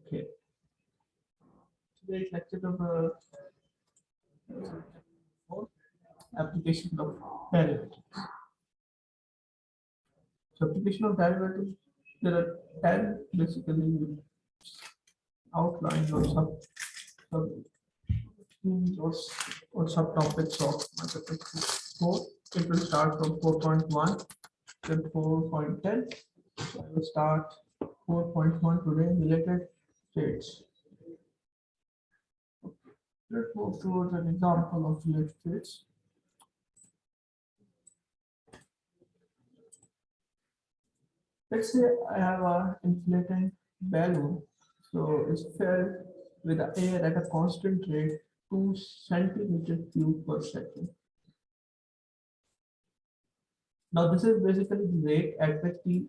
Okay. Today's lecture number 4, application of derivatives. So application of derivatives, there are 10 basically outlines or sub themes or subtopics of mathematics 4. It will start from 4.1 till 4.10. So I will start 4.1 today, related states. Let's move towards an example of related states. Let's say I have an inflating balloon, so it's filled with air at a constant rate 2 centimeter cube per second. Now this is basically the rate at which the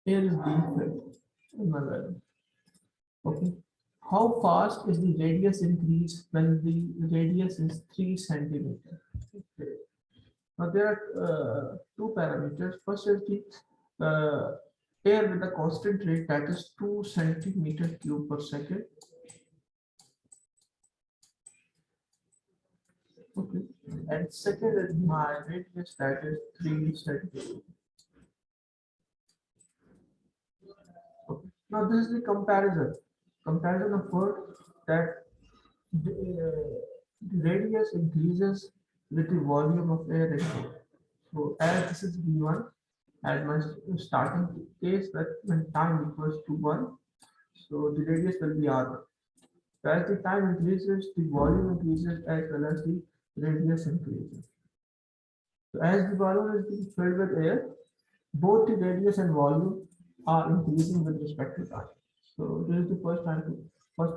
air is being filled in my balloon. Okay. How fast is the radius increase when the radius is 3 centimeter? Okay. Now there are two parameters. First is the air with a constant rate, that is 2 centimeter cube per second. Okay. And second is my radius, that is 3 centimeter. Okay. Now this is the comparison of what, that the radius increases with the volume of air input. So as this is V1 at my starting case, that when time equals to 1, so the radius will be R1. So as the time increases, the volume increases as well as the radius increases. So as the balloon is being filled with air, both the radius and volume are increasing with respect to time. So this is the first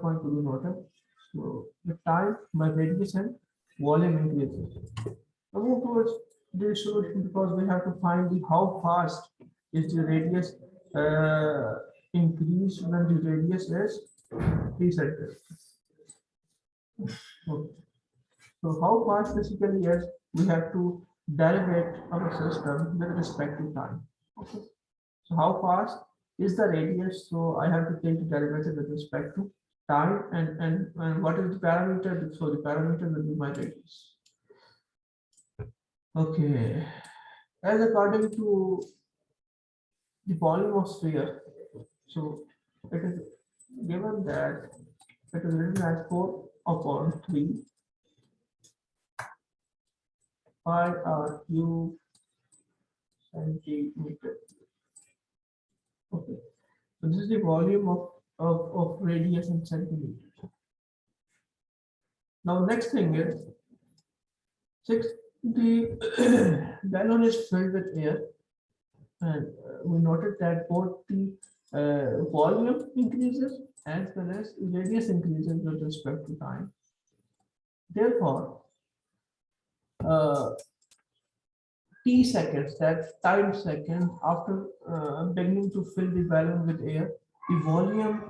point to be noted. So with time, my radius and volume increases. Now move towards the solution, because we have to find the how fast is the radius increase when the radius is 3 centimeters. Okay. So how fast basically is, we have to derivate our system with respect to time. Okay. So how fast is the radius? So I have to take the derivative with respect to time, and what is the parameter? So the parameter will be my radius. Okay. As according to the volume of sphere, so it is given that it is written as 4 upon 3 pi r cube centimeter. Okay. So this is the volume of radius in centimeters. Now next thing is, since the balloon is filled with air, and we noted that both the volume increases as well as radius increases with respect to time. Therefore, t seconds, that time second after beginning to fill the balloon with air, the volume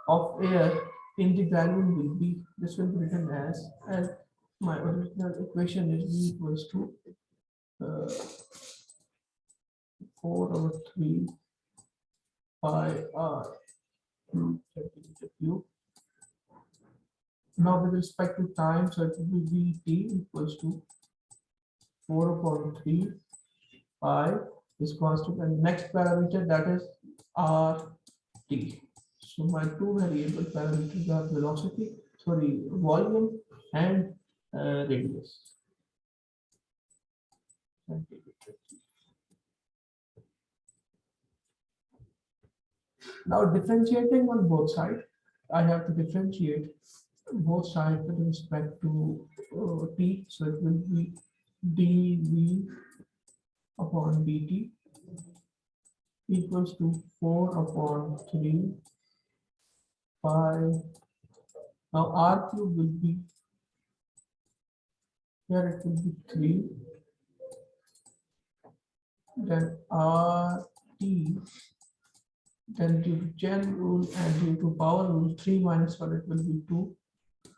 of air in the balloon will be, this will be written as my original equation is V equals to 4/3 pi r centimeter cube. Now with respect to time, so it will be Vt equals to 4/3 pi is constant, and next parameter, that is Rt. So my two variable parameters are velocity, sorry, volume and radius. Now differentiating on both sides, I have to differentiate both sides with respect to t. So it will be dv upon dt equals to 4/3 pi. Now r cube will be, here it will be 3, then rt, then due to chain rule and due to power rule, 3 minus 1, it will be 2,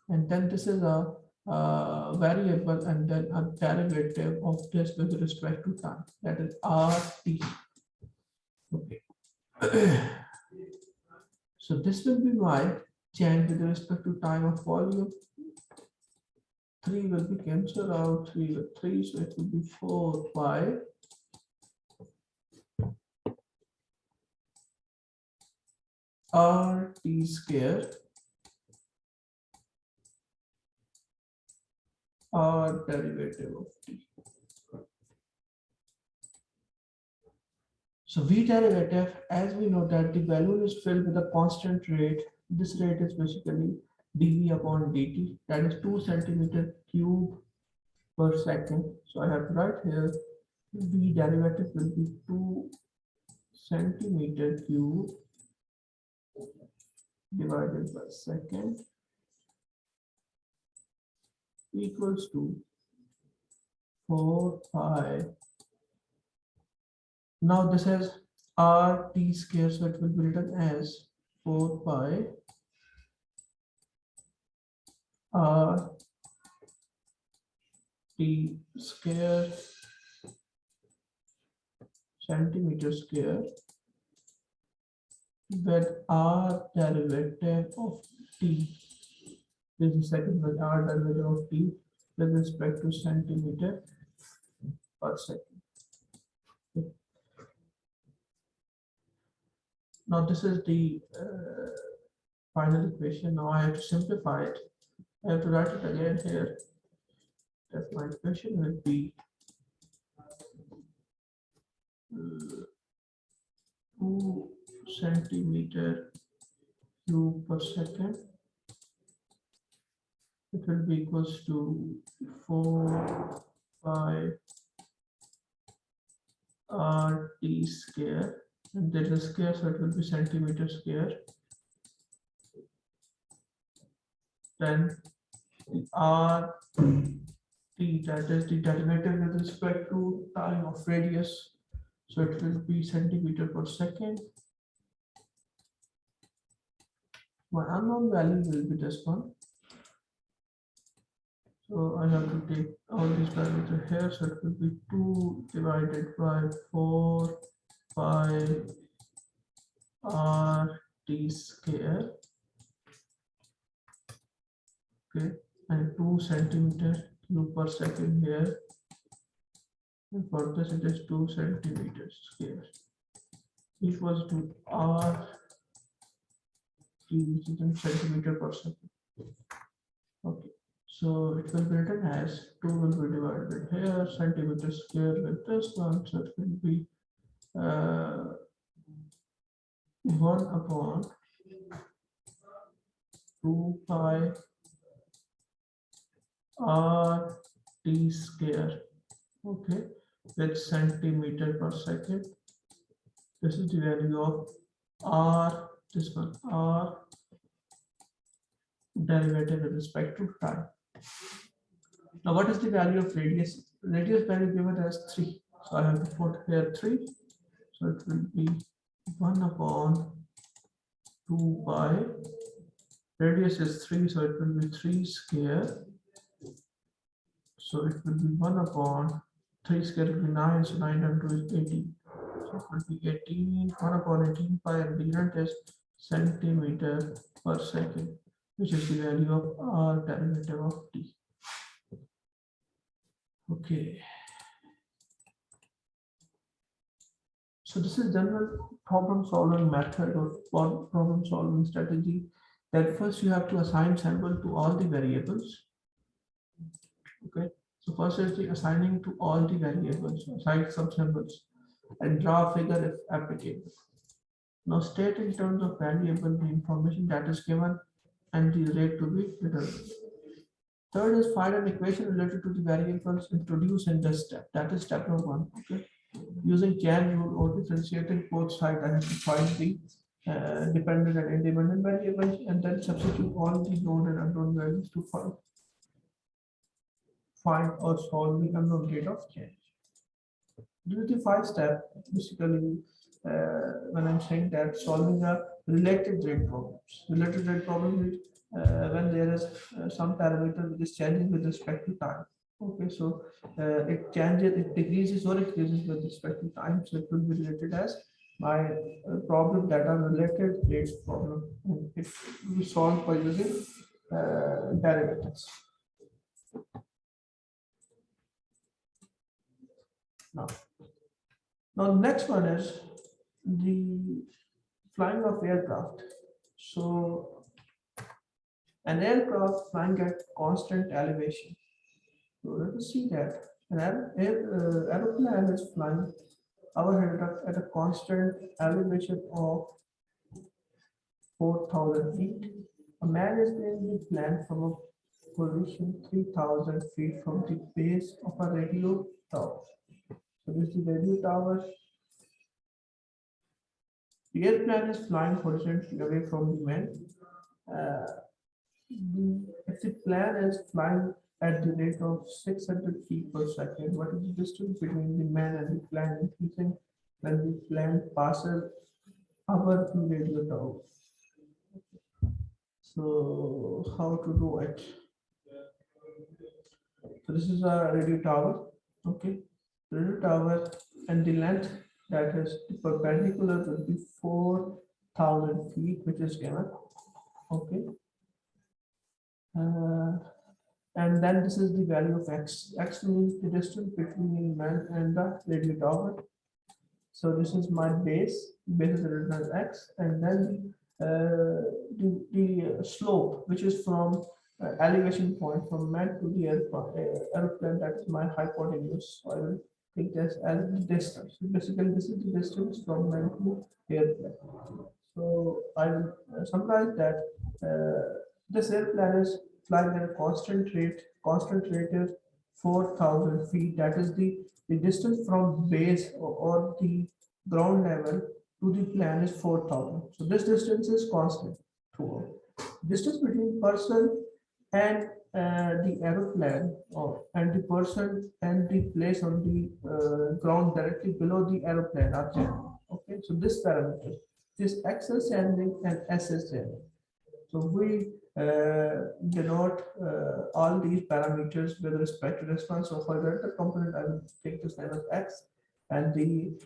and then this is a variable, and then a derivative of this with respect to time, that is rt. Okay. So this will be my change with respect to time of volume. 3 will be cancelled out, 3 with 3, so it will be 4 pi r t square r derivative of t. So v derivative, as we know that the balloon is filled with a constant rate. This rate is basically dv upon dt, that is 2 centimeter cube per second. So I have to write here v derivative will be 2 centimeter cube divided by second equals to 4 pi. Now this is r t square, so it will be written as 4 pi r t square centimeter square with r derivative of t. This is second with r derivative of t with respect to centimeter per second. Okay. Now this is the final equation. Now I have to simplify it. I have to write it again here. That my equation will be 2 centimeter cube per second. It will be equals to 4 pi r t square, and that is square, so it will be centimeter square. Then the r t, that is the derivative with respect to time of radius, so it will be centimeter per second. My unknown value will be this one. So I have to take all these parameters here, so it will be 2 divided by 4 pi r t square, okay, and 2 centimeter cube per second here, and for this it is 2 centimeters square equals to r t, which is in centimeter per second. Okay, so it will be written as 2 will be divided here, centimeter square with this one, so it will be 1 upon 2 pi r t square, okay, with centimeter per second. This is the value of r, this one, r derivative with respect to time. Now what is the value of radius? Radius value given as 3, so I have to put here 3, so it will be 1 upon 2 pi, radius is 3, so it will be 3 square, so it will be 1 upon 3 square will be 9, so 9 times 2 is 18, so it will be 18, 1 upon 18 pi, and the unit is centimeter per second, which is the value of r derivative of t. Okay, so this is general problem solving method or problem solving strategy, that first you have to assign symbol to all the variables. Okay, so first is the assigning to all the variables, assign some symbols, and draw a figure if applicable. Now state in terms of variable the information that is given and the rate to be determined. Third is find an equation related to the variables introduced in this step. That is step number 1. Okay, using chain rule or differentiating both sides, I have to find the dependent and independent variables, and then substitute all the known and unknown values to find or solve the unknown rate of change. Due to 5 step, basically, when I'm saying that solving a related rate problems. Related rate problem is when there is some parameter which is changing with respect to time. Okay, so it changes, it decreases or increases with respect to time, so it will be related as my problem that are related rates problem, and it will be solved by using derivatives. Now, the next one is the flying of aircraft. So an aircraft flying at constant elevation. So let us see that an aeroplane is flying overhead at a constant elevation of 4,000 feet. A man is in the plane from a position 3,000 feet from the base of a radio tower. So this is the radio tower. The airplane is flying horizontally away from the man. Uh, if the plane is flying at the rate of 600 feet per second, what is the distance between the man and the plane increasing when the plane passes over the radio tower? So how to do it? So this is a radio tower. Okay, radio tower, and the length that is perpendicular will be 4,000 feet, which is given. Okay, and then this is the value of x. X means the distance between man and the radio tower. So this is my base. Base is written as x, and then the slope, which is from elevation point from man to the airplane, that is my hypotenuse. So I will take this as the distance. So basically, this is the distance from man to airplane. So I will summarize that this airplane is flying at a constant rate. Constant rate is 4,000 feet. That is the distance from base or the ground level to the plane is 4,000. So this distance is constant throughout. Distance between person and the aeroplane, and the person and the place on the ground directly below the aeroplane are checked. Okay, so this parameter, this x is standing and s is standing. So we denote all these parameters with respect to distance. So for the component, I will take this name as x, and the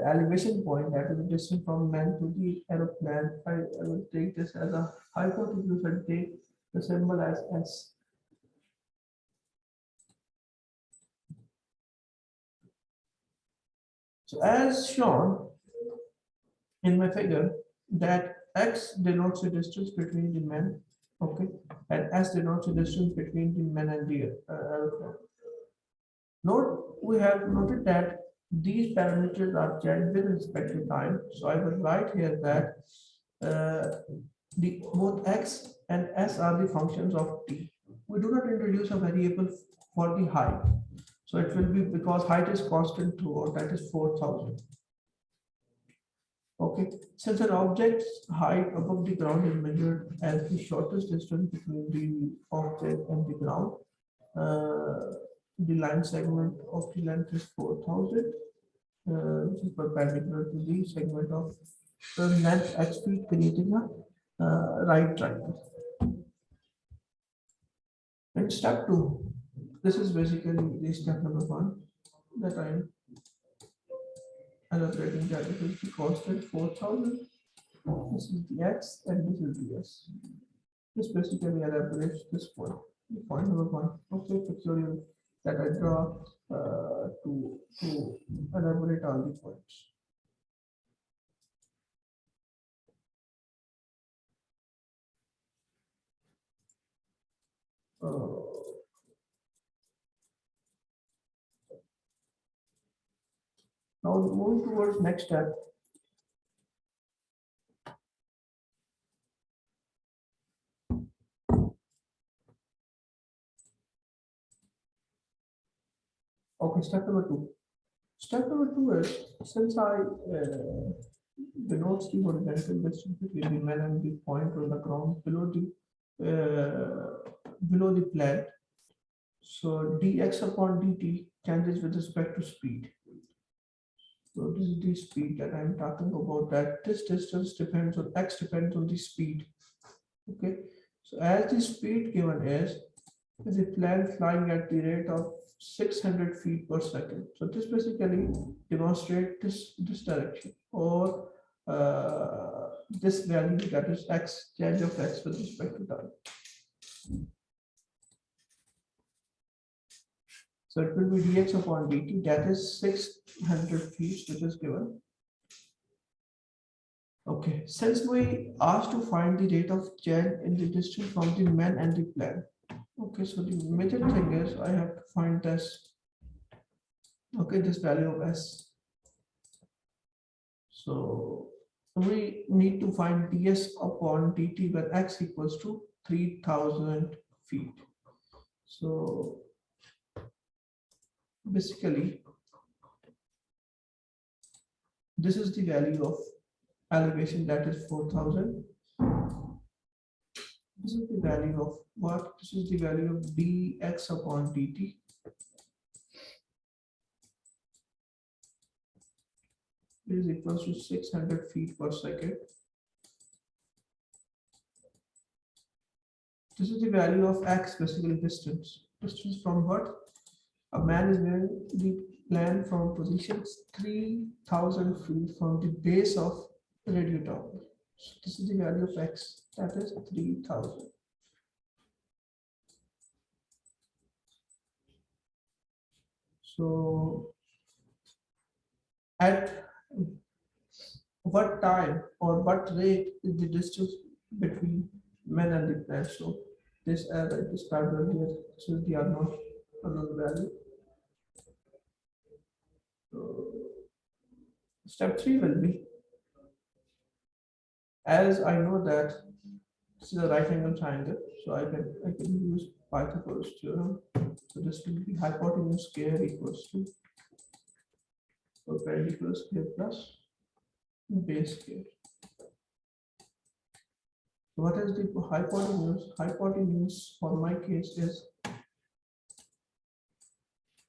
elevation point, that is the distance from man to the aeroplane, I will take this as a hypotenuse and take the symbol as s. So as shown in my figure, that x denotes the distance between the men, okay, and s denotes the distance between the men and the aeroplane. Note, we have noted that these parameters are changed with respect to time. So I will write here that the both x and s are the functions of t. We do not introduce a variable for the height. So it will be, because height is constant throughout, that is 4,000. Okay, since an object's height above the ground is measured as the shortest distance between the object and the ground, the line segment of the length is 4,000, which is perpendicular to the segment of the length x feet, creating a right triangle. And step 2, this is basically the step number 1 that I am elaborating, that it is the constant 4,000. This is the x and this is the s. This basically elaborates this point. Point number 1. Okay, pictorial that I draw to elaborate all the points. Now moving towards next step. Okay, step number 2. Step number 2 is, since I denotes the horizontal distance between the man and the point on the ground below the plane. So dx upon dt changes with respect to speed. So this is the speed that I'm talking about, that this distance depends on x, depends on the speed. Okay, so as the speed given is is a plane flying at the rate of 600 feet per second. So this basically demonstrates this direction or this value, that is x, change of x with respect to time. So it will be dx upon dt, that is 600 feet, which is given. Okay, since we asked to find the rate of change in the distance from the man and the plane. Okay, so the major thing is I have to find this. Okay, this value of s. So we need to find ds upon dt when x equals to 3000 feet. So basically, this is the value of elevation, that is 4000. This is the value of what? This is the value of dx upon dt. It is equals to 600 feet per second. This is the value of x, basically distance. Distance from what? A man is wearing the plane from positions 3000 feet from the base of the radio tower. So this is the value of x, that is 3000. So at what time or what rate is the distance between man and the plane? So this, as I described earlier, this is the unknown value. So step 3 will be, as I know that this is a right angle triangle, so I can use Pythagoras theorem. So this will be hypotenuse square equals to perpendicular square plus base square. So what is the hypotenuse? Hypotenuse for my case is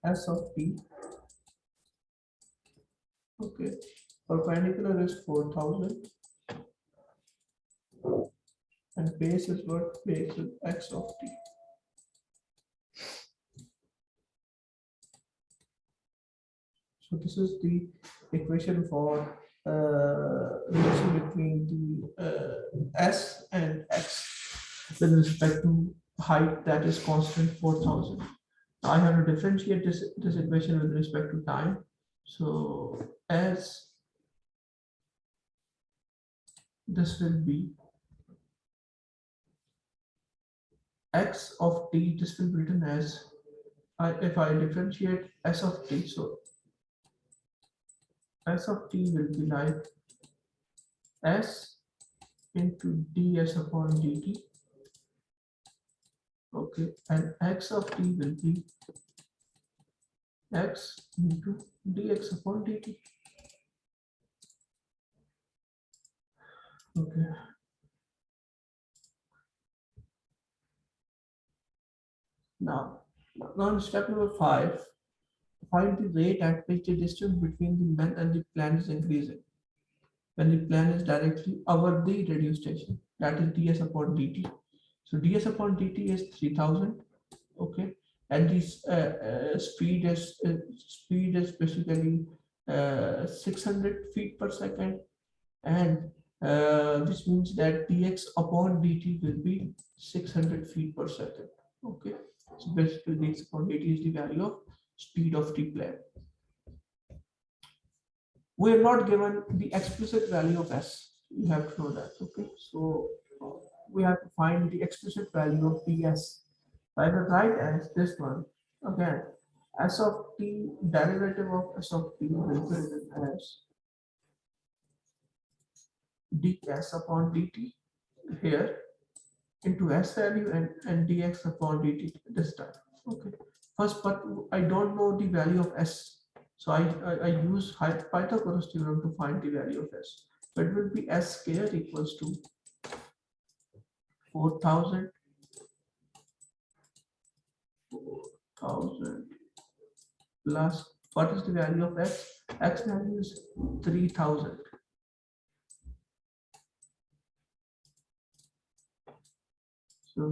s of t. Okay, perpendicular is 4000 and base is what? Base is x of t. So this is the equation for relation between the s and x with respect to height, that is constant 4000. I have to differentiate this equation with respect to time. So as this will be x of t, this will be written as, if I differentiate s of t, so s of t will be like s into ds upon dt. Okay, and x of t will be x into dx upon dt. Okay. Now in step number 5, find the rate at which the distance between the man and the plane is increasing when the plane is directly over the radio station, that is ds upon dt. So ds upon dt is 3000. Okay, and this speed is basically 600 feet per second, and this means that dx upon dt will be 600 feet per second. Okay, so basically dx upon dt is the value of speed of the plane. We are not given the explicit value of s. You have to know that. Okay, so we have to find the explicit value of ds. I will write as this one again. S of t, derivative of s of t will be written as ds upon dt here into s value and dx upon dt this time. Okay. First, but I don't know the value of s, so I use Pythagoras theorem to find the value of s. So it will be s square equals to 4000 plus, what is the value of x? X value is 3000. So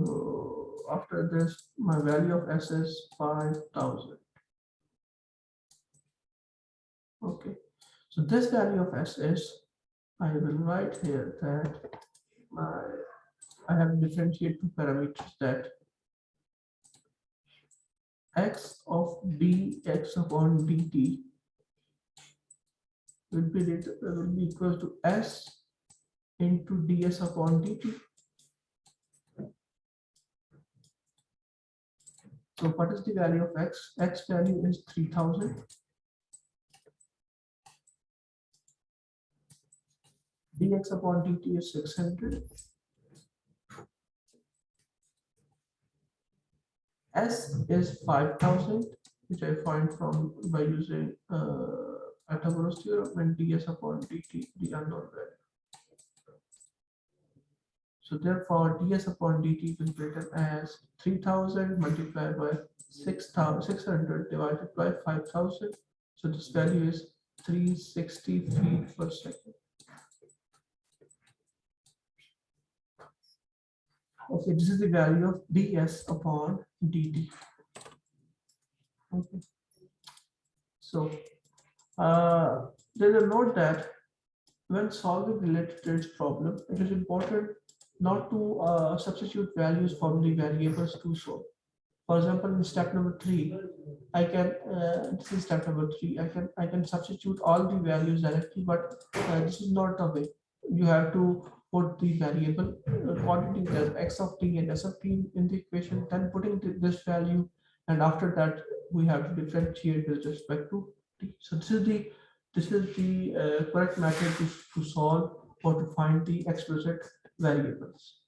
after this, my value of S is 5,000. Okay. So this value of S is, I will write here that I have differentiate two parameters, that x of dx upon dt will be equal to S into ds upon dt. So what is the value of x? X value is 3000. Dx upon dt is 600. S is 5,000, which I find from by using Pythagoras Theorem, and ds upon dt, the unknown value. So therefore, ds upon dt will be written as 3000 multiplied by 600 divided by 5,000. So this value is 360 feet per second. Okay, this is the value of ds upon dt. Okay. So there's a note that when solving related to this problem, it is important not to substitute values from the variables to solve. For example, in step number 3, I can this is step number 3. I can substitute all the values directly, but this is not the way. You have to put the variable quantity as x of t and s of t in the equation, then putting this value, and after that we have to differentiate with respect to t. So this is the correct method to solve or to find the explicit variables.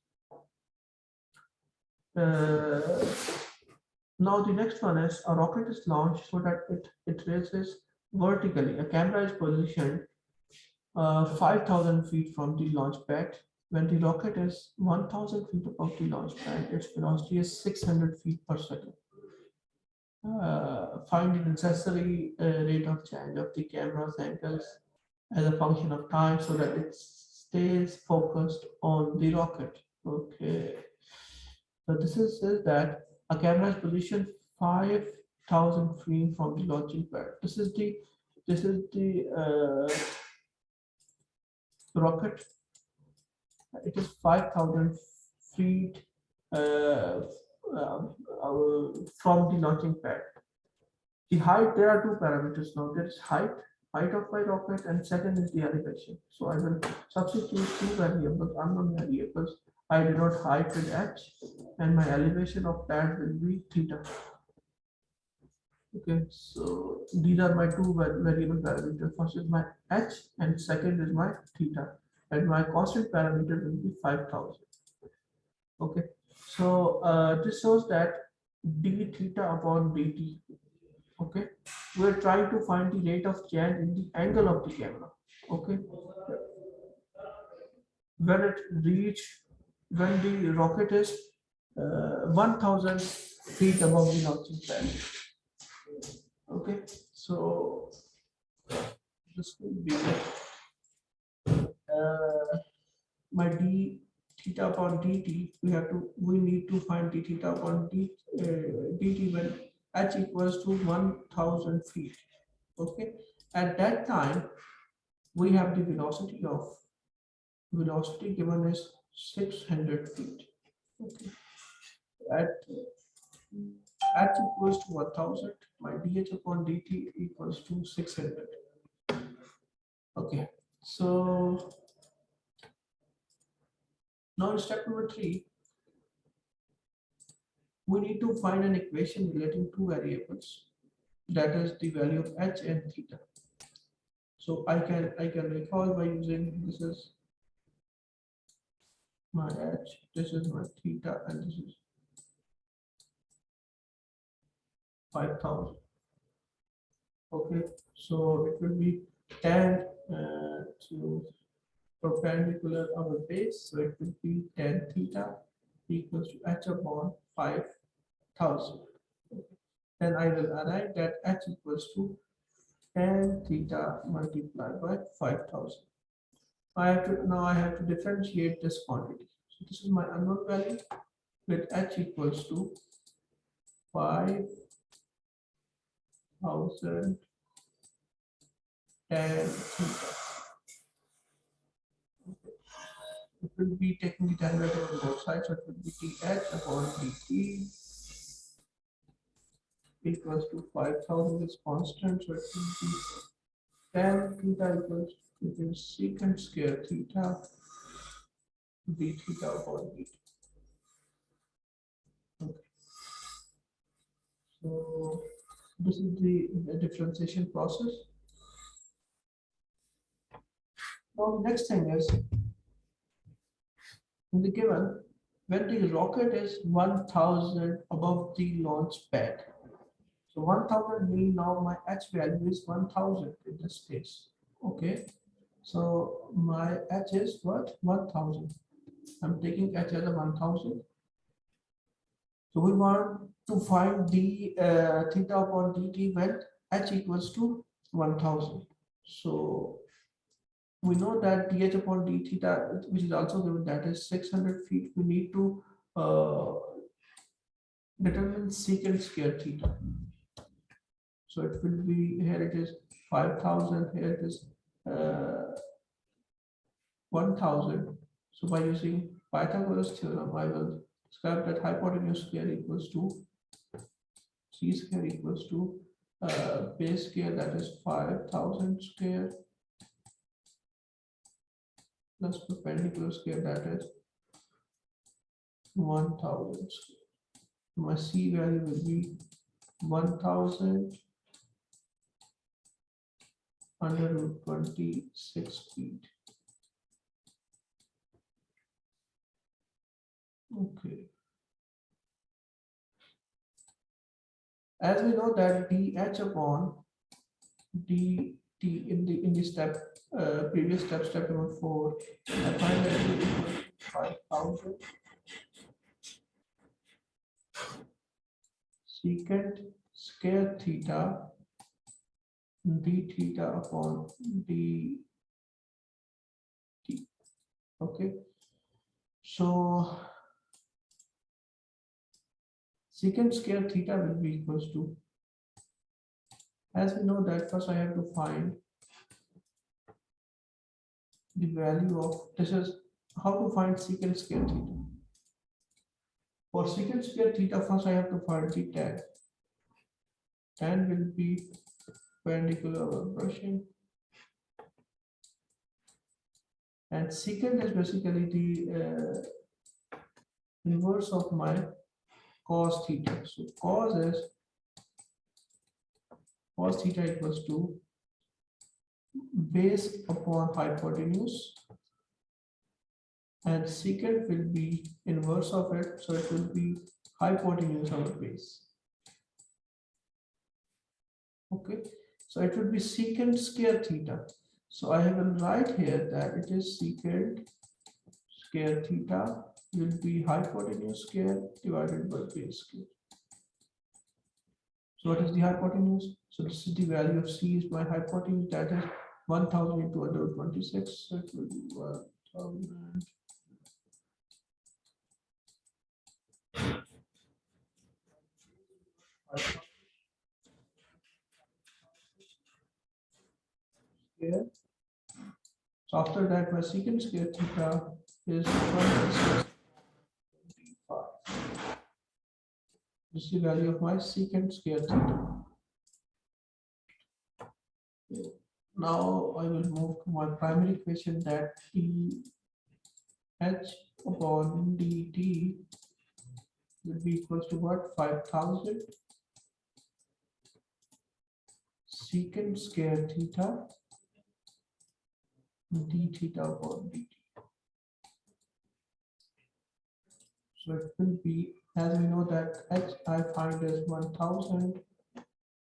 Now the next one is a rocket is launched so that it raises vertically. A camera is positioned 5,000 feet from the launch pad. When the rocket is 1,000 feet above the launch pad, its velocity is 600 feet per second. Find the necessary rate of change of the camera's angles as a function of time so that it stays focused on the rocket. Okay. So this is says that a camera is positioned 5,000 feet from the launching pad. This is the rocket. It is 5,000 feet uh, from the launching pad. The height, there are two parameters now. There is height of my rocket, and second is the elevation. So I will substitute two variables, unknown variables. I denote height with h, and my elevation of that will be theta. Okay, so these are my two variable parameters. First is my h, and second is my theta, and my constant parameter will be 5,000. Okay, so this shows that d theta upon dt. Okay, we're trying to find the rate of change in the angle of the camera. Okay, when it reach when the rocket is 1,000 feet above the launching pad. Okay, so this will be my d theta upon dt. We need to find the theta upon dt when h equals to 1,000 feet. Okay, at that time we have the velocity given as 600 feet. Okay, at h equals to 1,000, my dh upon dt equals to 600. Okay, so now in step number 3, we need to find an equation relating two variables, that is the value of h and theta. So I can recall by using, this is my h, this is my theta, and this is 5,000. Okay, so it will be tan to perpendicular our base, so it will be tan theta equals to h upon 5,000. Then I will arrive that h equals to tan theta multiplied by 5,000. I have to differentiate this quantity. So this is my unknown value. with h equals to 5,000 tan theta. It will be taking the derivative on both sides, so it will be dh upon dt equals to 5,000 is constant, so it will be tan theta equals to secant square theta d theta upon dt. Okay. So this is the differentiation process. Now the next thing is, in the given, when the rocket is 1,000 above the launch pad. So 1,000 mean now my h value is 1,000 in this case. Okay. So my h is what? 1,000. I'm taking h as a 1,000. So we want to find the theta upon dt when h equals to 1,000. So we know that dh upon d theta, which is also given, that is 600 feet. We need to determine secant square theta. So it will be, here it is 5,000, here it is 1,000. So by using Pythagoras theorem, I will describe that hypotenuse square equals to c square equals to base square, that is 5,000 square, plus perpendicular square, that is 1,000 square. My c value will be 1,000 under root 26 feet. Okay. As we know that dh upon dt in the step previous step number 4, I find that it is equal to 5,000 secant square theta d theta upon dt. Okay. So secant square theta will be equals to, as we know that first I have to find the value of, this is how to find secant square theta. For secant square theta, first I have to find the tan. Tan will be perpendicular over brushing, and secant is basically the inverse of my cos theta. So cos theta equals to base upon hypotenuse, and secant will be inverse of it, so it will be hypotenuse over base. Okay, so it will be secant square theta. So I will write here that it is secant square theta will be hypotenuse square divided by base square. So what is the hypotenuse? So this is the value of c is my hypotenuse, that is 1,000 into under root 26. So it will be 1,000. Here. So after that, my secant square theta is 26.5. This is the value of my secant square theta. Now I will move to my primary equation, that dh upon dt will be equals to what? 5,000 secant square theta d theta upon dt. So it will be, as we know that h I find as 1,000,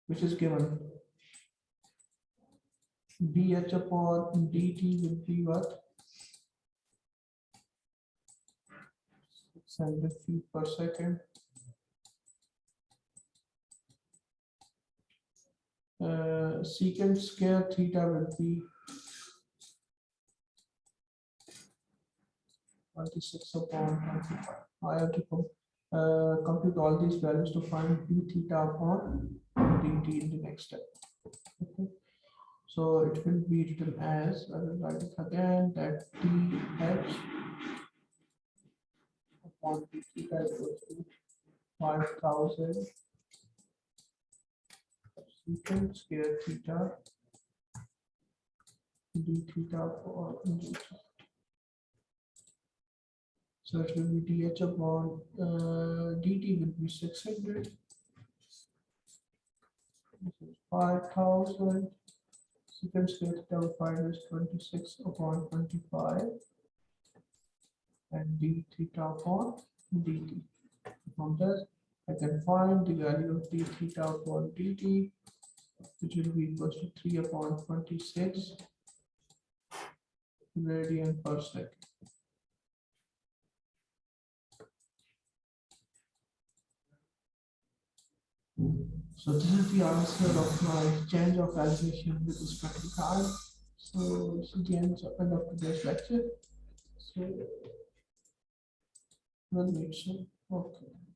which is given. dh upon dt will be what? 600 feet per second. Secant square theta will be 26 upon 25. I have to compute all these values to find d theta upon dt in the next step. Okay. So it will be written as, I will write it again, that dh upon d theta equals to 5000 secant square theta d theta upon dt. So it will be dh upon dt will be 600. This is 5000. Secant square theta we find is 26 upon 25 and d theta upon dt. From this, I can find the value of d theta upon dt, which will be equal to 3 upon 26 radian per second. So this is the answer of my change of elevation with respect to time. So this is the end of today's lecture. So we'll meet soon. Okay.